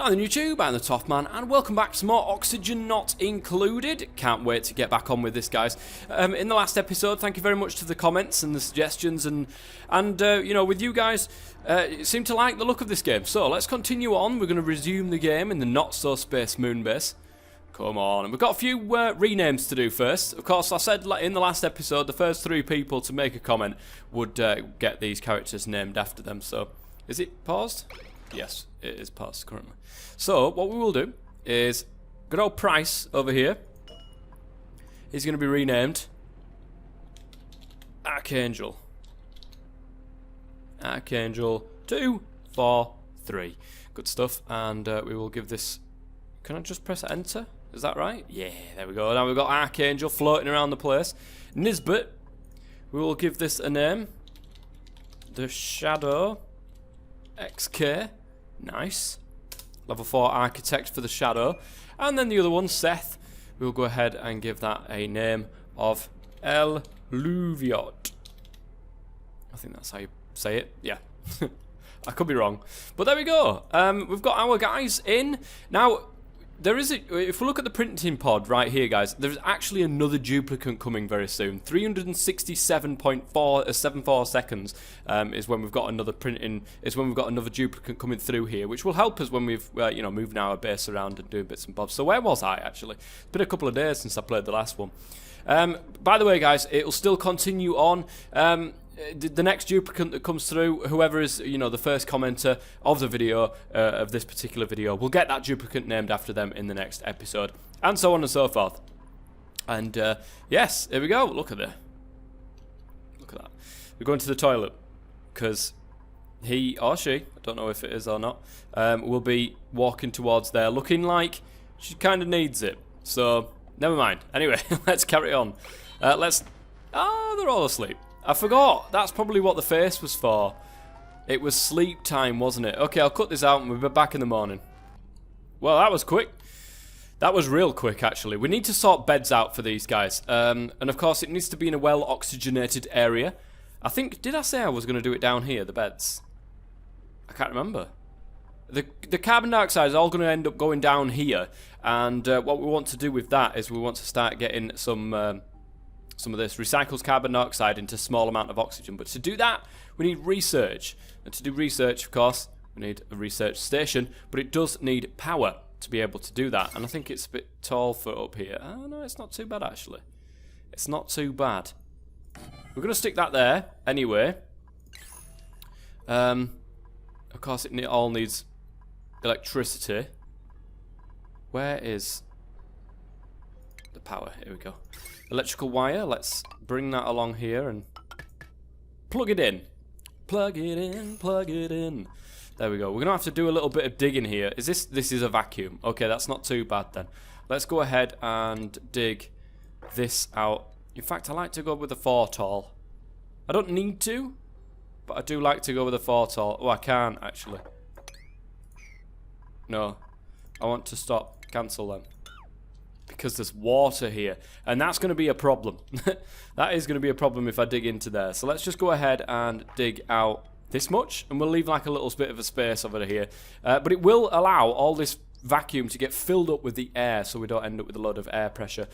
Hi YouTube, I'm the Top Man, and welcome back to some more Oxygen Not Included. Can't wait to get back on with this, guys. In the last episode, thank you very much to the comments and the suggestions, and you know, with you guys, you seem to like the look of this game. So let's continue on. We're going to resume the game in the Not-So-Space Moon Base. Come on, and we've got a few renames to do first. Of course, I said in the last episode, the first 3 people to make a comment would get these characters named after them. So, is it paused? Yes, it is paused currently. So, what we will do is, good old Price over here, he's going to be renamed Archangel. Archangel 2, 4, 3. Good stuff, and we will give this... Can I just press enter? Is that right? Yeah, there we go. Now we've got Archangel floating around the place. Nisbet, we will give this a name. The Shadow XK. Nice. Level 4 Architect for the Shadow. And then the other one, Seth, we'll go ahead and give that a name of El Luviot. I think that's how you say it. Yeah. I could be wrong. But there we go. We've got our guys in. Now, there is if we look at the printing pod right here, guys, there's actually another duplicate coming very soon. 367.74 seconds is when we've got another duplicate coming through here, which will help us when we've you know, moving our base around and doing bits and bobs. So where was I actually? It's been a couple of days since I played the last one. By the way, guys, it will still continue on. The next duplicate that comes through, whoever is, you know, the first commenter of the video, of this particular video, will get that duplicate named after them in the next episode, and so on and so forth. And yes, here we go. Look at that. Look at that. We're going to the toilet because he or she, I don't know if it is or not, will be walking towards there, looking like she kind of needs it. So never mind. Anyway, let's carry on. They're all asleep. I forgot. That's probably what the face was for. It was sleep time, wasn't it? Okay, I'll cut this out and we'll be back in the morning. Well, that was quick. That was real quick, actually. We need to sort beds out for these guys. And of course, it needs to be in a well-oxygenated area. I think, did I say I was going to do it down here, the beds? I can't remember. The carbon dioxide is all going to end up going down here. And what we want to do with that is we want to start getting some of this recycles carbon dioxide into a small amount of oxygen. But to do that, we need research. And to do research, of course, we need a research station. But it does need power to be able to do that. And I think it's a bit tall for up here. Oh, no, it's not too bad, actually. It's not too bad. We're going to stick that there anyway. Of course, it all needs electricity. Where is the power? Here we go. Electrical wire, let's bring that along here and plug it in. Plug it in, plug it in. There we go. We're going to have to do a little bit of digging here. This is a vacuum. Okay, that's not too bad then. Let's go ahead and dig this out. In fact, I like to go with a 4 tall. I don't need to, but I do like to go with a 4 tall. Oh, I can't actually. No. I want to stop. Cancel them. Because there's water here, and that's going to be a problem. That is going to be a problem if I dig into there. So let's just go ahead and dig out this much, and we'll leave like a little bit of a space over here. But it will allow all this vacuum to get filled up with the air, so we don't end up with a load of air pressure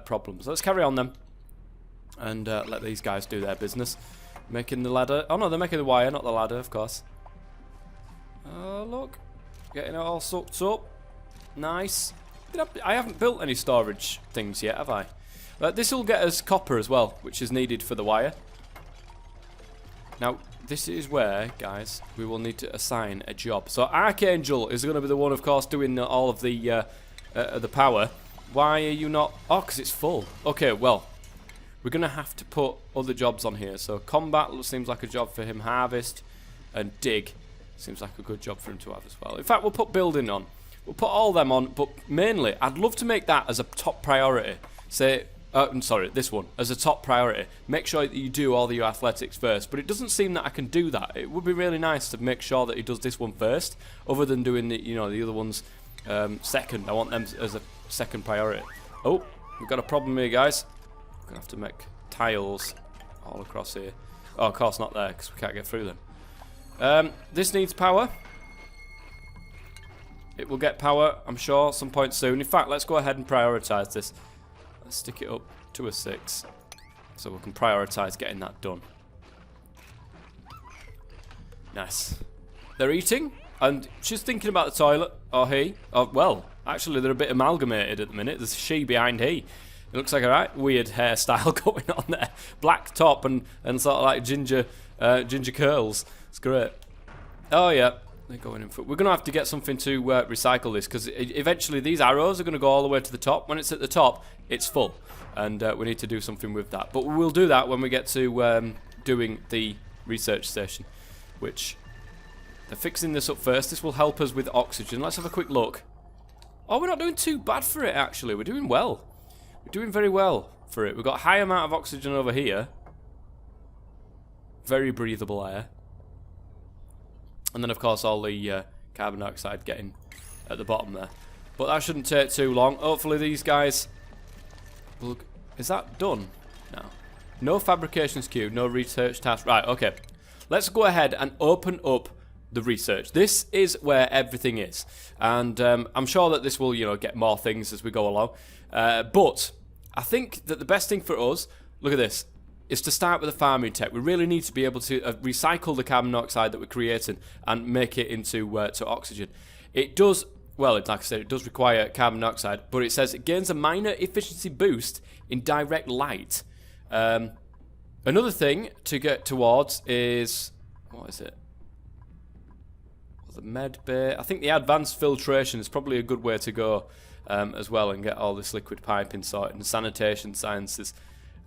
problems. Let's carry on then, and let these guys do their business. Making the ladder. Oh no, they're making the wire, not the ladder, of course. Look, getting it all sucked up. Nice. I haven't built any storage things yet, have I? This will get us copper as well, which is needed for the wire. Now, this is where, guys, we will need to assign a job. So Archangel is going to be the one, of course, doing all of the power. Why are you not... Oh, because it's full. Okay, well, we're going to have to put other jobs on here. So combat seems like a job for him. Harvest and dig seems like a good job for him to have as well. In fact, we'll put building on. We'll put all them on, but mainly, I'd love to make that as a top priority. Say, I'm sorry, this one, as a top priority. Make sure that you do all your athletics first, but it doesn't seem that I can do that. It would be really nice to make sure that he does this one first, other than doing the, you know, the other ones second. I want them as a second priority. Oh, we've got a problem here, guys. We're going to have to make tiles all across here. Oh, of course not there, because we can't get through them. This needs power. It will get power, I'm sure, some point soon. In fact, let's go ahead and prioritise this. Let's stick it up to a 6. So we can prioritise getting that done. Nice. They're eating, and she's thinking about the toilet. Or he. Or, well, actually, they're a bit amalgamated at the minute. There's she behind he. It looks like a right weird hairstyle going on there. Black top and sort of like ginger curls. It's great. Oh, yeah. They're going in for. We're going to have to get something to recycle this, because eventually these arrows are going to go all the way to the top. When it's at the top, it's full. And we need to do something with that. But we will do that when we get to doing the research station, which they're fixing this up first. This will help us with oxygen. Let's have a quick look. Oh, we're not doing too bad for it, actually. We're doing well. We're doing very well for it. We've got a high amount of oxygen over here. Very breathable air. And then, of course, all the carbon dioxide getting at the bottom there. But that shouldn't take too long. Hopefully these guys... Look, is that done? No. No fabrications queued, no research task. Right, okay. Let's go ahead and open up the research. This is where everything is. And I'm sure that this will, you know, get more things as we go along. But I think that the best thing for us, look at this, is to start with the farming tech. We really need to be able to recycle the carbon dioxide that we're creating and make it into to oxygen. It does, well, like I said, it does require carbon dioxide, but it says it gains a minor efficiency boost in direct light. Another thing to get towards is, what is it? The med bay. I think the advanced filtration is probably a good way to go as well, and get all this liquid piping sorted. And sanitation sciences.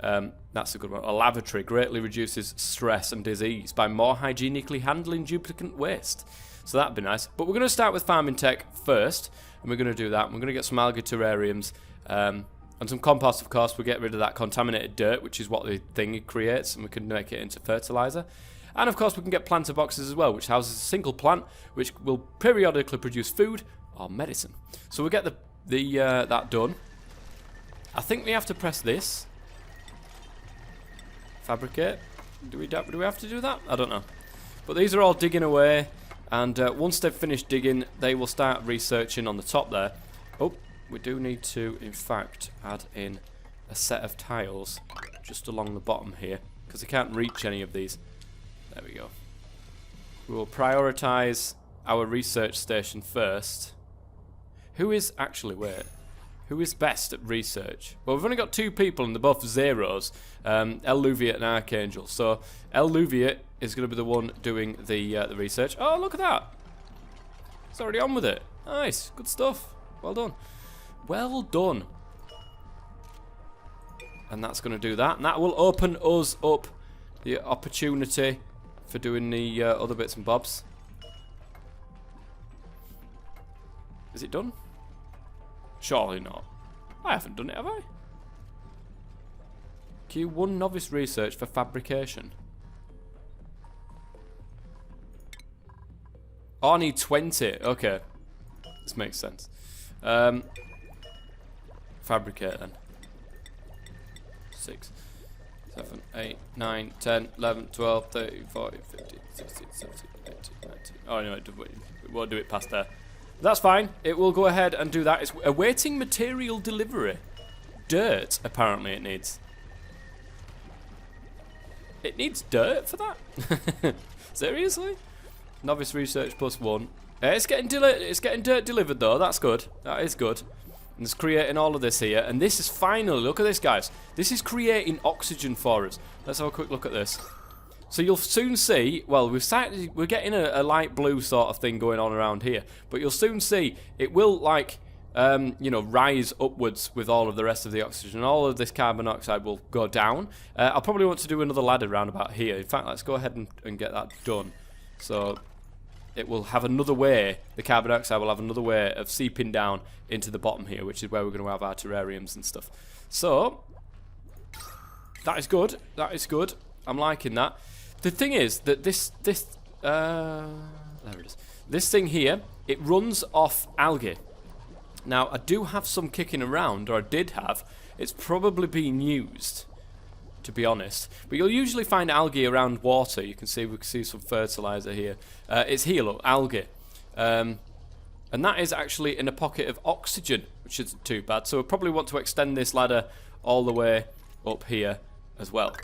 That's a good one. A lavatory greatly reduces stress and disease by more hygienically handling duplicate waste. So that'd be nice. But we're going to start with farming tech first, and we're going to do that. We're going to get some algae terrariums and some compost, of course. We'll get rid of that contaminated dirt, which is what the thing creates, and we can make it into fertilizer. And of course, we can get planter boxes as well, which houses a single plant, which will periodically produce food or medicine. So we'll get that done. I think we have to press this. Fabricate. Do we have to do that? I don't know. But these are all digging away, and once they've finished digging, they will start researching on the top there. Oh, we do need to, in fact, add in a set of tiles just along the bottom here, because they can't reach any of these. There we go. We will prioritise our research station first. Who is actually, wait, who is best at research? Well, we've only got 2 people and they're both zeros, El Louviet and Archangel. So El Louviet is going to be the one doing the research. Oh, look at that. It's already on with it. Nice, good stuff. Well done. Well done. And that's going to do that. And that will open us up the opportunity for doing the other bits and bobs. Is it done? Surely not. I haven't done it, have I? Q1 novice research for fabrication. Oh, I need 20. Okay. This makes sense. Fabricate then. 6, 7, 8, 9, 10, 11, 12, 13, 14, 15, 16, 17, 18, 19. Oh, no, it won't do it past there. That's fine. It will go ahead and do that. It's awaiting material delivery. Dirt, apparently it needs. It needs dirt for that? Seriously? Novice research +1. It's getting dirt delivered though. That's good. That is good. And it's creating all of this here. And this is finally, look at this, guys. This is creating oxygen for us. Let's have a quick look at this. So you'll soon see, well, we're getting a light blue sort of thing going on around here. But you'll soon see it will, like, you know, rise upwards with all of the rest of the oxygen. All of this carbon dioxide will go down. I'll probably want to do another ladder round about here. In fact, let's go ahead and get that done. So it will have another way, the carbon dioxide will have another way of seeping down into the bottom here, which is where we're going to have our terrariums and stuff. So that is good. That is good. I'm liking that. The thing is that there it is. This thing here, it runs off algae. Now, I do have some kicking around, or I did have. It's probably being used, to be honest. But you'll usually find algae around water. You can see, we can see some fertilizer here. It's here, look, algae. And that is actually in a pocket of oxygen, which isn't too bad. So we'll probably want to extend this ladder all the way up here as well,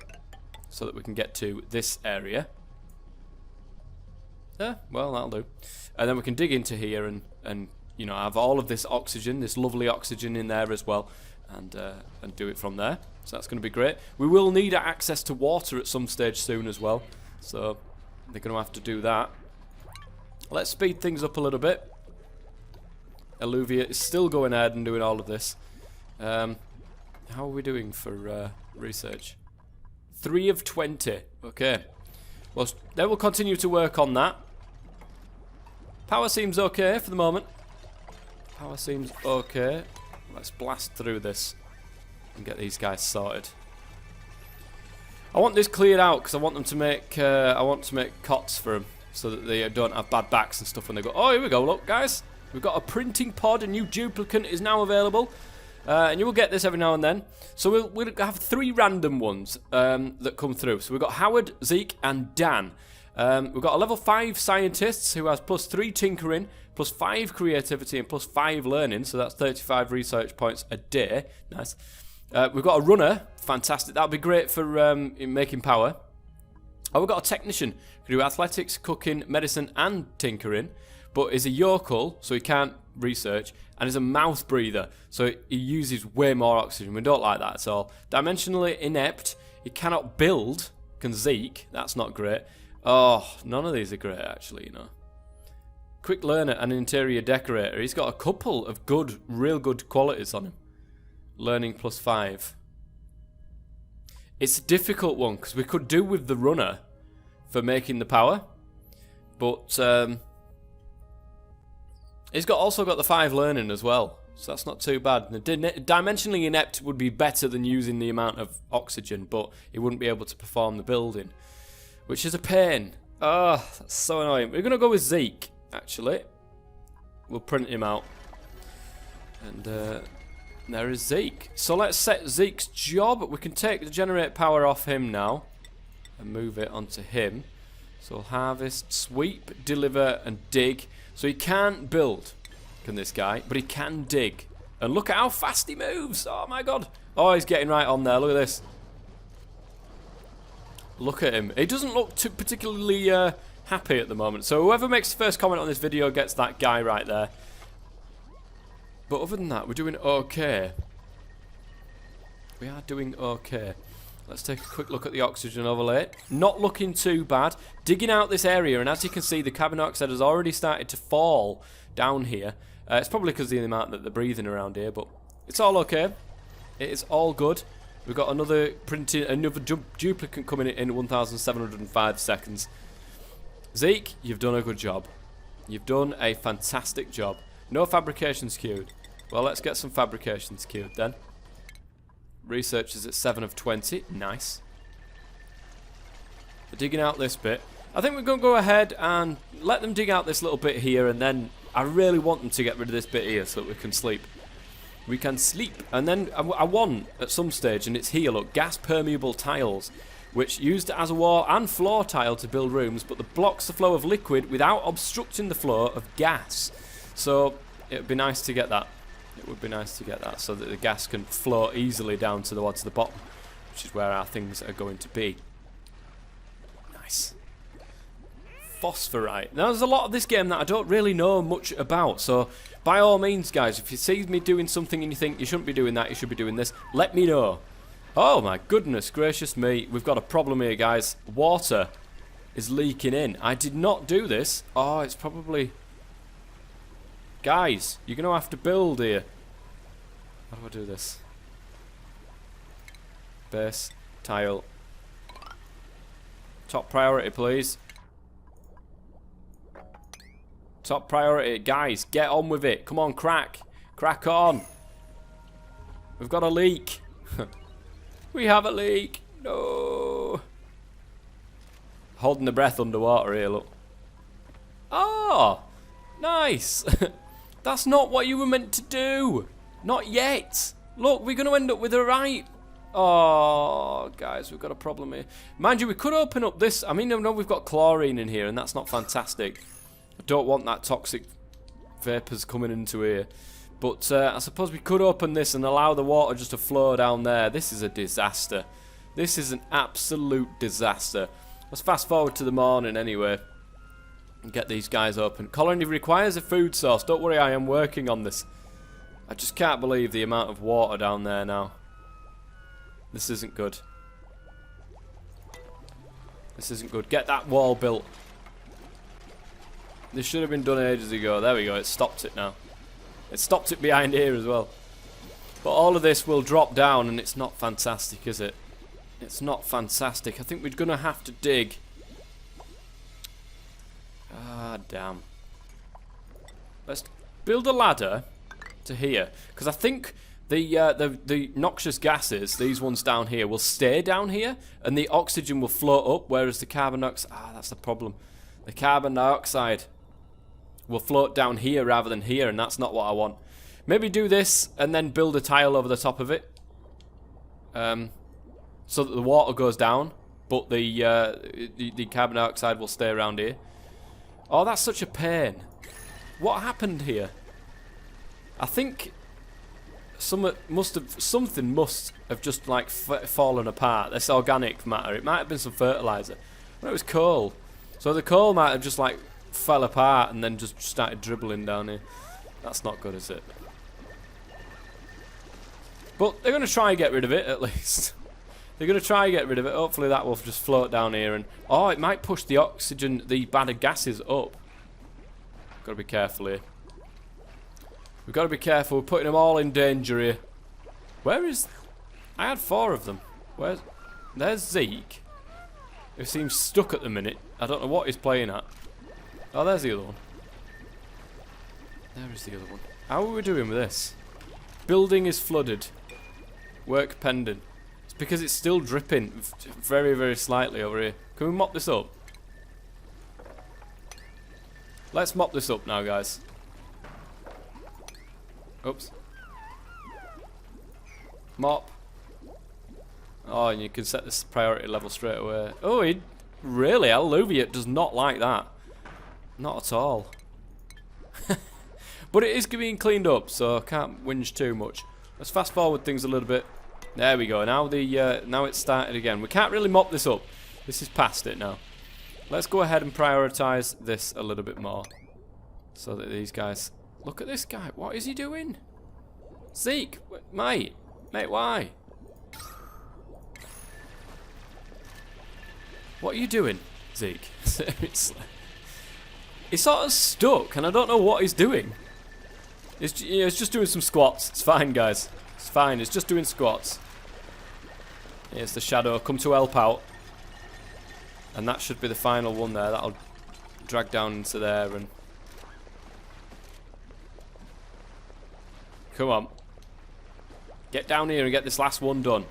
so that we can get to this area. Yeah, well, that'll do. And then we can dig into here and you know, have all of this oxygen, this lovely oxygen in there as well, and do it from there. So that's going to be great. We will need access to water at some stage soon as well, so they're going to have to do that. Let's speed things up a little bit. Alluvia is still going ahead and doing all of this. How are we doing for research? 3 of 20. Okay. Well, they will continue to work on that. Power seems okay for the moment. Power seems okay. Let's blast through this and get these guys sorted. I want this cleared out because I want them to make. I want to make cots for them so that they don't have bad backs and stuff when they go. Oh, here we go. Look, guys, we've got a printing pod. A new duplicant is now available, and you will get this every now and then. So we'll have 3 random ones that come through. So we've got Howard, Zeke, and Dan. We've got a level 5 scientist who has +3 tinkering, +5 creativity, and +5 learning. So that's 35 research points a day. Nice. We've got a runner. Fantastic. That'll be great for in making power. Oh, we've got a technician who can do athletics, cooking, medicine, and tinkering, but is a yokel, so he can't research, and is a mouth breather, so he uses way more oxygen. We don't like that at all. Dimensionally inept. He cannot build. Can Zeke. That's not great. Oh, none of these are great, actually, you know. Quick learner and interior decorator. He's got a couple of good, real good qualities on him. Learning +5. It's a difficult one, because we could do with the runner for making the power. But he's also got the 5 learning as well. So that's not too bad. The dimensionally inept would be better than using the amount of oxygen, but he wouldn't be able to perform the building, which is a pain. Oh, that's so annoying. We're going to go with Zeke, actually. We'll print him out. And there is Zeke. So let's set Zeke's job. We can take the generate power off him now and move it onto him. So harvest, sweep, deliver, and dig. So he can't build, can this guy, but he can dig. And look at how fast he moves. Oh my god. Oh, he's getting right on there. Look at this. Look at him. He doesn't look too particularly happy at the moment. So whoever makes the first comment on this video gets that guy right there. But other than that, we're doing okay. We are doing okay. Let's take a quick look at the oxygen overlay. Not looking too bad. Digging out this area, and as you can see, the carbon dioxide has already started to fall down here. It's probably because of the amount that they're breathing around here, but it's all okay. It is all good. We've got another duplicate coming in 1,705 seconds. Zeke, you've done a good job. You've done a fantastic job. No fabrications queued. Well, let's get some fabrications queued then. Research is at 7 of 20. Nice. They're digging out this bit. I think we're going to go ahead and let them dig out this little bit here, and then I really want them to get rid of this bit here so that we can sleep. We can sleep. And then I want, at some stage, and it's here, look, gas permeable tiles, which used as a wall and floor tile to build rooms, but that blocks the flow of liquid without obstructing the flow of gas. So it would be nice to get that. It would be nice to get that so that the gas can flow easily down towards the bottom, which is where our things are going to be. Nice. Phosphorite. Now, there's a lot of this game that I don't really know much about, so by all means, guys, if you see me doing something and you think you shouldn't be doing that, you should be doing this, let me know. Oh my goodness gracious me, we've got a problem here, guys. Water is leaking in. I did not do this. Oh, it's probably... Guys, you're going to have to build here. How do I do this? Base, tile. Top priority, please. Top priority. Guys, get on with it. Come on, crack. Crack on. We've got a leak. We have a leak. No. Holding the breath underwater here, look. Oh, nice. That's not what you were meant to do. Not yet. Look, we're going to end up with a right. Oh, guys, we've got a problem here. Mind you, we could open up this. I mean, I know we've got chlorine in here, and that's not fantastic. I don't want that toxic vapours coming into here. But I suppose we could open this and allow the water just to flow down there. This is a disaster. This is an absolute disaster. Let's fast forward to the morning anyway. And get these guys open. Colony requires a food source. Don't worry, I am working on this. I just can't believe the amount of water down there now. This isn't good. This isn't good. Get that wall built. This should have been done ages ago. There we go. It stopped it now. It stopped it behind here as well. But all of this will drop down and it's not fantastic, is it? It's not fantastic. I think we're going to have to dig. Ah, damn. Let's build a ladder to here. Because I think the noxious gases, these ones down here, will stay down here. And the oxygen will float up, whereas the carbon dioxide... Ah, that's the problem. The carbon dioxide will float down here rather than here, and that's not what I want. Maybe do this and then build a tile over the top of it. So that the water goes down, but the carbon dioxide will stay around here. Oh, that's such a pain. What happened here? I think something must have just like fallen apart. This organic matter. It might have been some fertilizer. Well, it was coal. So the coal might have just like fell apart and then just started dribbling down here. That's not good, is it? But they're going to try and get rid of it at least. They're going to try and get rid of it. Hopefully that will just float down here. And oh, it might push the oxygen, the bad gases up. Got to be careful here. We've got to be careful. We're putting them all in danger here. Where is... I had 4 of them. Where's... There's Zeke. He seems stuck at the minute. I don't know what he's playing at. Oh, there's the other one. There is the other one. How are we doing with this? Building is flooded. Work pending. It's because it's still dripping very, very slightly over here. Can we mop this up? Let's mop this up now, guys. Oops. Mop. Oh, and you can set this priority level straight away. Oh, really? Alluviate does not like that. Not at all. But it is being cleaned up, so I can't whinge too much. Let's fast forward things a little bit. There we go. Now now it's started again. We can't really mop this up. This is past it now. Let's go ahead and prioritise this a little bit more. So that these guys... Look at this guy. What is he doing? Zeke! Mate! Mate, why? What are you doing, Zeke? Seriously. He's sort of stuck, and I don't know what he's doing. It's just doing some squats. It's fine, guys. It's fine. It's just doing squats. Here's the shadow. Come to help out. And that should be the final one there. That'll drag down into there and... Come on. Get down here and get this last one done.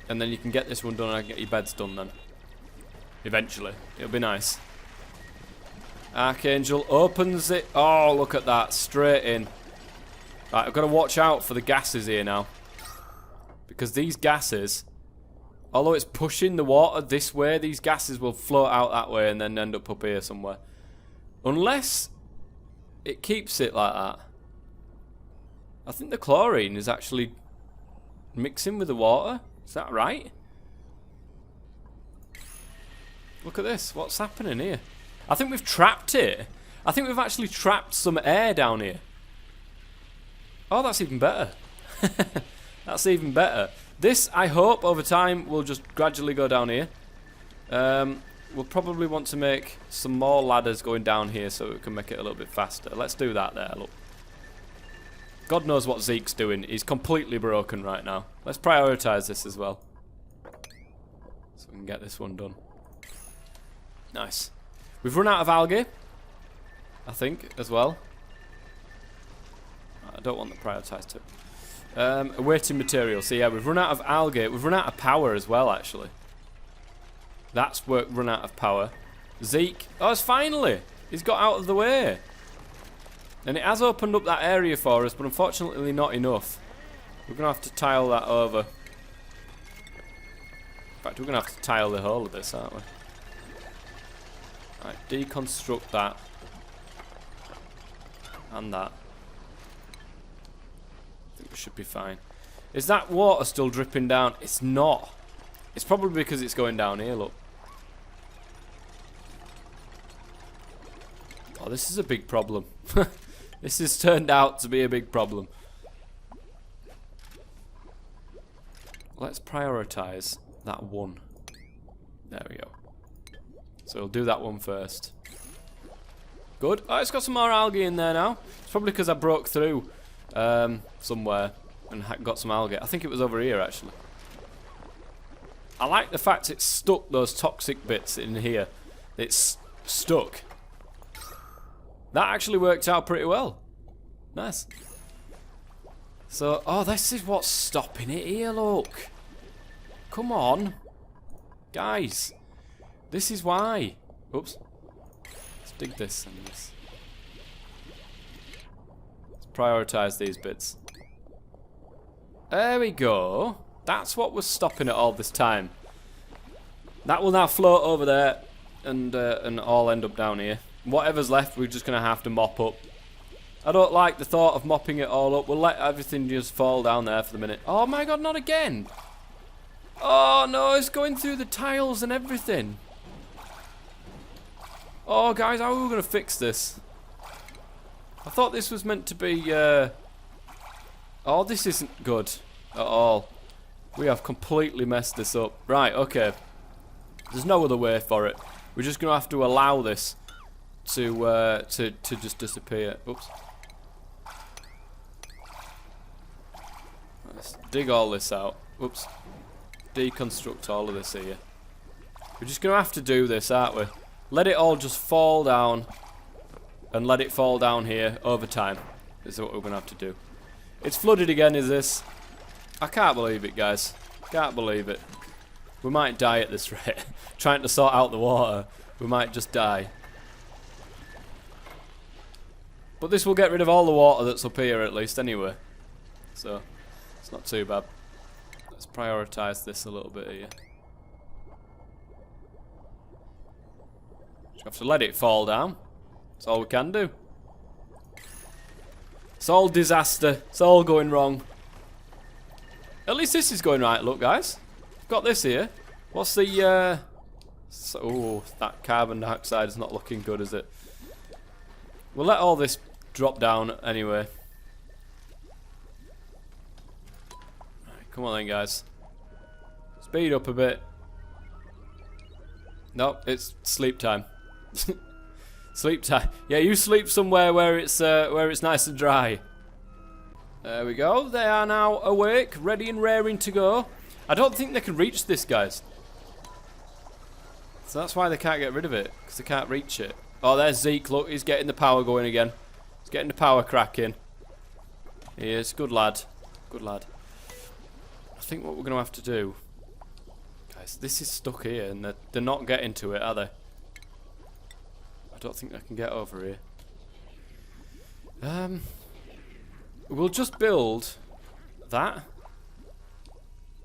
And then you can get this one done and I can get your beds done then. Eventually. It'll be nice. Archangel opens it. Oh, look at that. Straight in. Right, I've got to watch out for the gases here now. Because these gases, although it's pushing the water this way, these gases will float out that way and then end up here somewhere. Unless it keeps it like that. I think the chlorine is actually mixing with the water. Is that right? Look at this. What's happening here? I think we've trapped it. I think we've actually trapped some air down here. Oh, that's even better. That's even better. This, I hope, over time, will just gradually go down here. We'll probably want to make some more ladders going down here so we can make it a little bit faster. Let's do that there, look. God knows what Zeke's doing. He's completely broken right now. Let's prioritise this as well. So we can get this one done. Nice. We've run out of algae, I think, as well. I don't want the prioritised tip. Awaiting material. So yeah, we've run out of algae. We've run out of power as well, actually. That's run out of power. Zeke. Oh, it's finally. He's got out of the way. And it has opened up that area for us, but unfortunately not enough. We're going to have to tile that over. In fact, we're going to have to tile the whole of this, aren't we? Right, deconstruct that. And that. I think we should be fine. Is that water still dripping down? It's not. It's probably because it's going down here, look. Oh, this is a big problem. This has turned out to be a big problem. Let's prioritize that one. There we go. So we'll do that one first. Good. Oh, it's got some more algae in there now. It's probably because I broke through somewhere and got some algae. I think it was over here, actually. I like the fact it stuck those toxic bits in here. It's stuck. That actually worked out pretty well. Nice. So, oh, this is what's stopping it here, look. Come on. Guys. This is why. Oops. Let's dig this and this. Let's prioritise these bits. There we go. That's what was stopping it all this time. That will now float over there and all end up down here. Whatever's left, we're just going to have to mop up. I don't like the thought of mopping it all up. We'll let everything just fall down there for the minute. Oh my god, not again! Oh no, it's going through the tiles and everything. Oh guys, how are we going to fix this? I thought this was meant to be... Oh, this isn't good at all. We have completely messed this up. Right, okay. There's no other way for it. We're just going to have to allow this to just disappear. Oops. Let's dig all this out. Oops. Deconstruct all of this here. We're just going to have to do this, aren't we? Let it all just fall down. And let it fall down here over time. This is what we're going to have to do. It's flooded again, is this? I can't believe it, guys. Can't believe it. We might die at this rate. Trying to sort out the water. We might just die. But this will get rid of all the water that's up here at least anyway. So, it's not too bad. Let's prioritise this a little bit here. Just have to let it fall down. That's all we can do. It's all disaster. It's all going wrong. At least this is going right, look guys. Got this here. What's the oh, that carbon dioxide is not looking good, is it? We'll let all this drop down anyway. Right, come on then guys. Speed up a bit. Nope, it's sleep time. Sleep time. Yeah, you sleep somewhere where it's nice and dry. There we go. They are now awake, ready and raring to go. I don't think they can reach this, guys. So that's why they can't get rid of it, because they can't reach it. Oh, there's Zeke. Look, he's getting the power going again. He's getting the power cracking. He is. Good lad. Good lad. I think what we're going to have to do... Guys, this is stuck here, and they're not getting to it, are they? I don't think I can get over here. We'll just build that.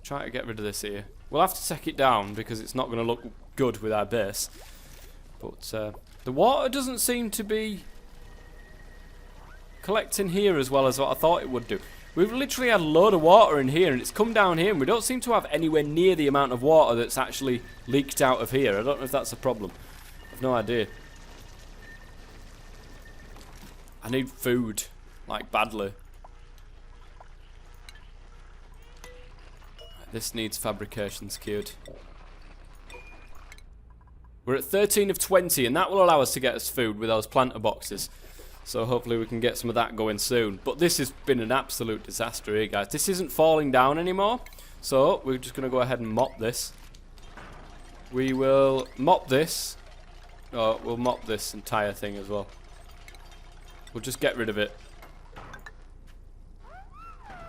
Try to get rid of this here. We'll have to take it down because it's not going to look good with our base. But the water doesn't seem to be collecting here as well as what I thought it would do. We've literally had a load of water in here and it's come down here and we don't seem to have anywhere near the amount of water that's actually leaked out of here. I don't know if that's a problem. I've no idea. I need food, like badly. This needs fabrication secured. We're at 13 of 20 and that will allow us to get us food with those planter boxes. So hopefully we can get some of that going soon. But this has been an absolute disaster here, guys. This isn't falling down anymore. So we're just going to go ahead and mop this. We will mop this. Oh, we'll mop this entire thing as well. We'll just get rid of it. I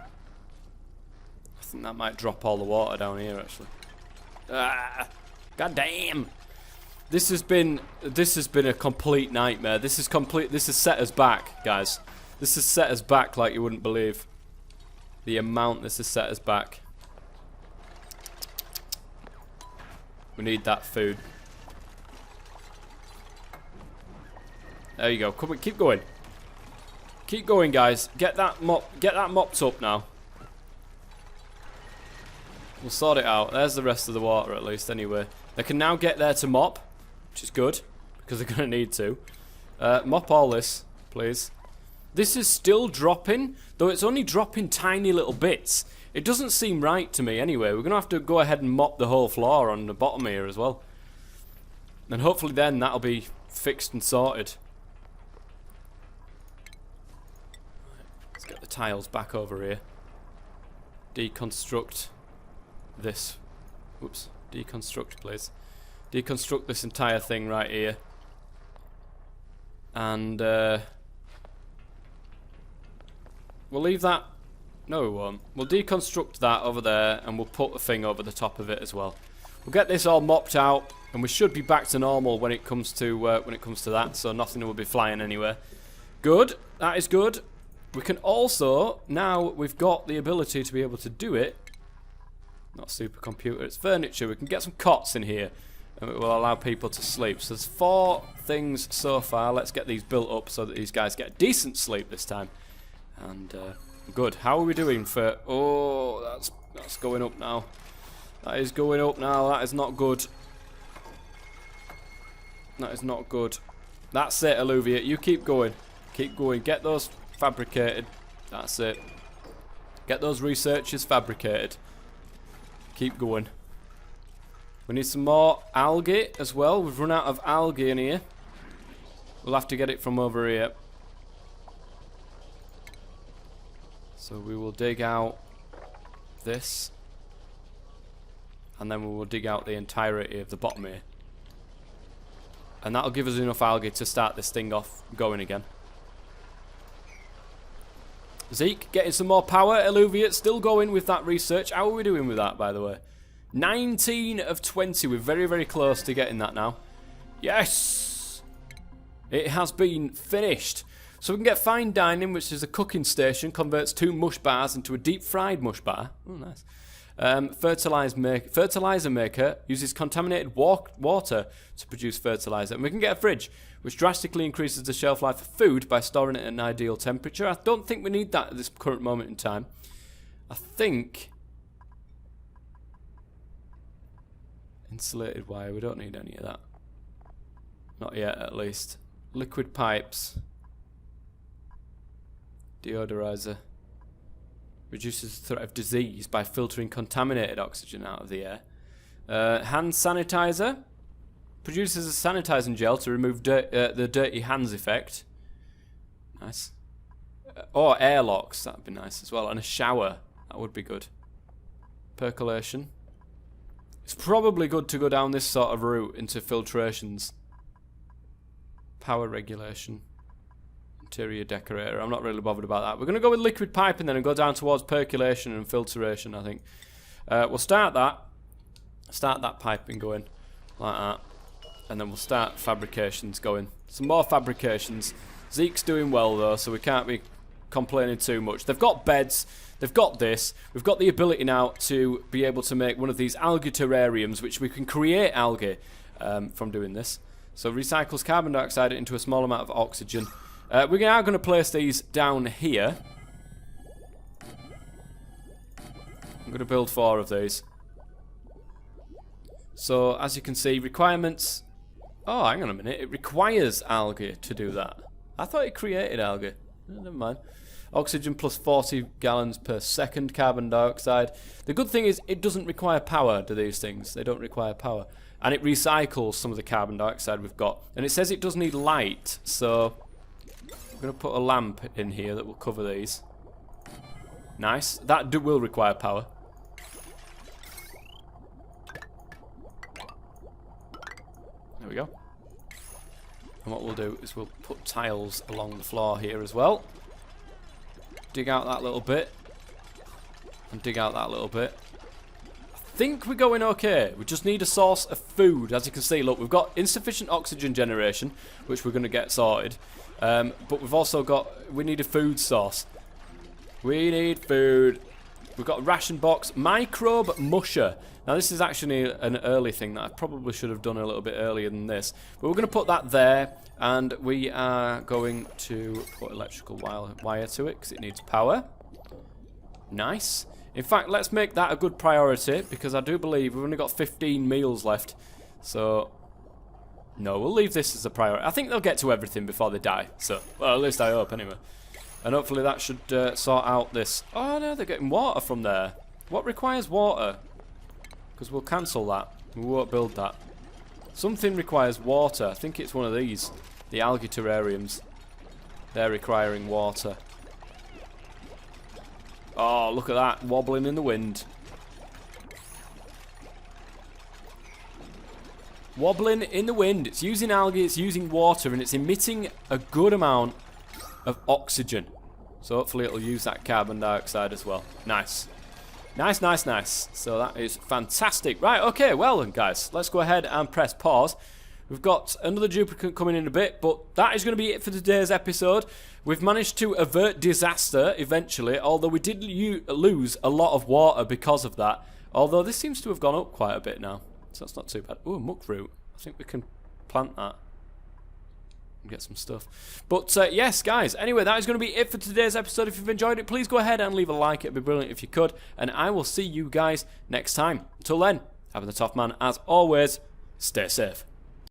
think that might drop all the water down here, actually. Ah, God damn! This has been a complete nightmare. This has set us back, guys. This has set us back like you wouldn't believe. The amount this has set us back. We need that food. There you go. Come on, keep going. Keep going, guys. Get that mopped up now. We'll sort it out. There's the rest of the water, at least, anyway. They can now get there to mop, which is good, because they're going to need to. Mop all this, please. This is still dropping, though it's only dropping tiny little bits. It doesn't seem right to me, anyway. We're going to have to go ahead and mop the whole floor on the bottom here as well. And hopefully then that'll be fixed and sorted. Let's get the tiles back over here. Deconstruct this. Whoops. Deconstruct, please. Deconstruct this entire thing right here. And we'll leave that. No, we won't. We'll deconstruct that over there, and we'll put the thing over the top of it as well. We'll get this all mopped out, and we should be back to normal when it comes to that. So nothing will be flying anywhere. Good. That is good. We can also, now we've got the ability to be able to do it. Not supercomputer, it's furniture. We can get some cots in here, and it will allow people to sleep. So there's 4 things so far. Let's get these built up so that these guys get decent sleep this time. And good. How are we doing for? Oh, that's going up now. That is going up now. That is not good. That is not good. That's it, Alluvia. You keep going. Keep going. Get those fabricated. That's it. Get those researchers fabricated. Keep going. We need some more algae as well. We've run out of algae in here. We'll have to get it from over here. So we will dig out this. And then we will dig out the entirety of the bottom here. And that'll give us enough algae to start this thing off going again. Zeke, getting some more power. Alluvia, still going with that research. How are we doing with that, by the way? 19 of 20. We're very, very close to getting that now. Yes! It has been finished. So we can get fine dining, which is a cooking station. Converts 2 mush bars into a deep-fried mush bar. Oh, nice. Fertilizer maker uses contaminated water to produce fertilizer. And we can get a fridge, which drastically increases the shelf life of food by storing it at an ideal temperature. I don't think we need that at this current moment in time. I think insulated wire, we don't need any of that. Not yet, at least. Liquid pipes. Deodorizer. Reduces the threat of disease by filtering contaminated oxygen out of the air. Hand sanitizer. Produces a sanitizing gel to remove the dirty hands effect. Nice. Or airlocks, that would be nice as well. And a shower, that would be good. Percolation. It's probably good to go down this sort of route into filtrations. Power regulation. Interior decorator. I'm not really bothered about that. We're going to go with liquid piping then and go down towards percolation and filtration, I think. We'll start that. Start that piping going like that. And then we'll start fabrications going. Some more fabrications. Zeke's doing well though, so we can't be complaining too much. They've got beds. They've got this. We've got the ability now to be able to make one of these algae terrariums, which we can create algae from doing this. So recycles carbon dioxide into a small amount of oxygen. We're now going to place these down here. I'm going to build 4 of these. So, as you can see, requirements... Oh, hang on a minute. It requires algae to do that. I thought it created algae. Never mind. Oxygen plus 40 gallons per second carbon dioxide. The good thing is it doesn't require power, do these things? They don't require power. And it recycles some of the carbon dioxide we've got. And it says it does need light, so... I'm going to put a lamp in here that will cover these. Nice. That will require power. There we go. And what we'll do is we'll put tiles along the floor here as well. Dig out that little bit. And dig out that little bit. I think we're going okay. We just need a source of food. As you can see, look, we've got insufficient oxygen generation, which we're going to get sorted. But we've also got... We need a food source. We need food. We've got a ration box, microbe musher. Now this is actually an early thing that I probably should have done a little bit earlier than this. But we're going to put that there, and we are going to put electrical wire to it because it needs power. Nice. In fact, let's make that a good priority because I do believe we've only got 15 meals left. So, no, we'll leave this as a priority. I think they'll get to everything before they die. So, well, at least I hope anyway. And hopefully that should sort out this. Oh no, they're getting water from there. What requires water? Because we'll cancel that. We won't build that. Something requires water. I think it's one of these. The algae terrariums. They're requiring water. Oh, look at that. Wobbling in the wind. Wobbling in the wind. It's using algae, it's using water, and it's emitting a good amount of oxygen. So hopefully it'll use that carbon dioxide as well. Nice. Nice, nice, nice. So that is fantastic. Right, okay, well then guys, let's go ahead and press pause. We've got another duplicate coming in a bit, but that is going to be it for today's episode. We've managed to avert disaster eventually, although we did lose a lot of water because of that. Although this seems to have gone up quite a bit now, so that's not too bad. Ooh, muckroot. I think we can plant that. Get some stuff. But yes, guys, anyway, that is going to be it for today's episode. If you've enjoyed it, please go ahead and leave a like. It'd be brilliant if you could. And I will see you guys next time. Until then, having the top man, as always, stay safe.